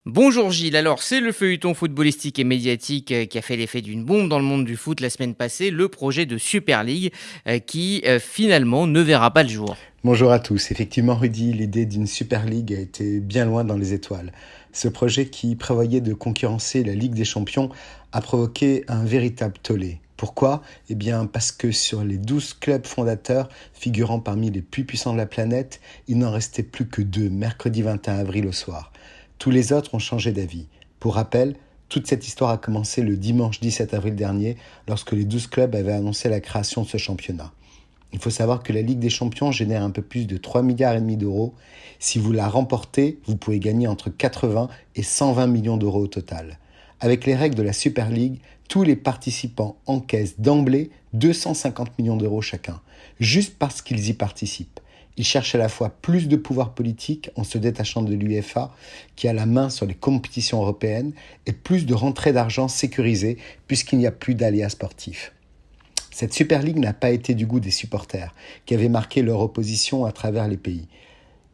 Bonjour Gilles, alors c'est le feuilleton footballistique et médiatique qui a fait l'effet d'une bombe dans le monde du foot la semaine passée, le projet de Super League qui finalement ne verra pas le jour. Bonjour à tous. Effectivement, Rudy, l'idée d'une Super League a été bien loin dans les étoiles. Ce projet qui prévoyait de concurrencer la Ligue des Champions a provoqué un véritable tollé. Pourquoi? Eh bien, parce que sur les 12 clubs fondateurs, figurant parmi les plus puissants de la planète, il n'en restait plus que 2, mercredi 21 avril au soir. Tous les autres ont changé d'avis. Pour rappel, toute cette histoire a commencé le dimanche 17 avril dernier, lorsque les 12 clubs avaient annoncé la création de ce championnat. Il faut savoir que la Ligue des Champions génère un peu plus de 3,5 milliards d'euros. Si vous la remportez, vous pouvez gagner entre 80 et 120 millions d'euros au total. Avec les règles de la Super League, tous les participants encaissent d'emblée 250 millions d'euros chacun, juste parce qu'ils y participent. Ils cherchent à la fois plus de pouvoir politique en se détachant de l'UEFA, qui a la main sur les compétitions européennes, et plus de rentrées d'argent sécurisées, puisqu'il n'y a plus d'aléas sportifs. Cette Super League n'a pas été du goût des supporters, qui avaient marqué leur opposition à travers les pays.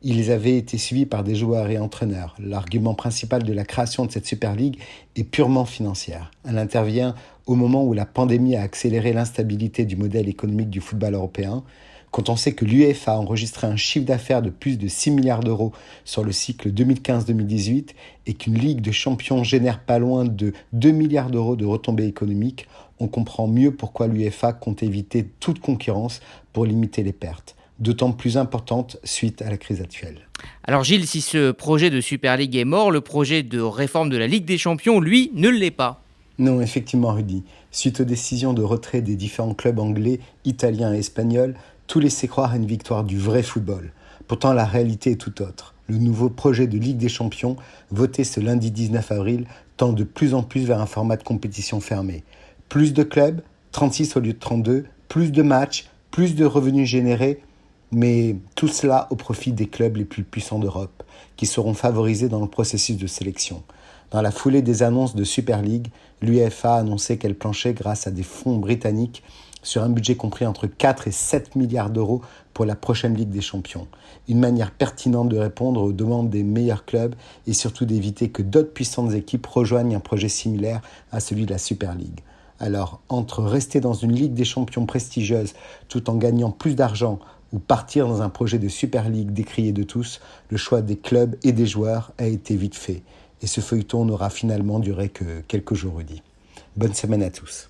Ils avaient été suivis par des joueurs et entraîneurs. L'argument principal de la création de cette Super League est purement financière. Elle intervient au moment où la pandémie a accéléré l'instabilité du modèle économique du football européen. Quand on sait que l'UEFA a enregistré un chiffre d'affaires de plus de 6 milliards d'euros sur le cycle 2015-2018 et qu'une Ligue de champions génère pas loin de 2 milliards d'euros de retombées économiques, on comprend mieux pourquoi l'UEFA compte éviter toute concurrence pour limiter les pertes, d'autant plus importantes suite à la crise actuelle. Alors Gilles, si ce projet de Super League est mort, le projet de réforme de la Ligue des Champions, lui, ne l'est pas. Non, effectivement, Rudy. Suite aux décisions de retrait des différents clubs anglais, italiens et espagnols, tout laissait croire à une victoire du vrai football. Pourtant, la réalité est tout autre. Le nouveau projet de Ligue des Champions, voté ce lundi 19 avril, tend de plus en plus vers un format de compétition fermée. Plus de clubs, 36 au lieu de 32, plus de matchs, plus de revenus générés, mais tout cela au profit des clubs les plus puissants d'Europe, qui seront favorisés dans le processus de sélection. Dans la foulée des annonces de Super League, l'UEFA a annoncé qu'elle planchait grâce à des fonds britanniques sur un budget compris entre 4 et 7 milliards d'euros pour la prochaine Ligue des Champions. Une manière pertinente de répondre aux demandes des meilleurs clubs et surtout d'éviter que d'autres puissantes équipes rejoignent un projet similaire à celui de la Super League. Alors, entre rester dans une Ligue des Champions prestigieuse tout en gagnant plus d'argent ou partir dans un projet de Super League décrié de tous, le choix des clubs et des joueurs a été vite fait. Et ce feuilleton n'aura finalement duré que quelques jours, Rudy. Bonne semaine à tous.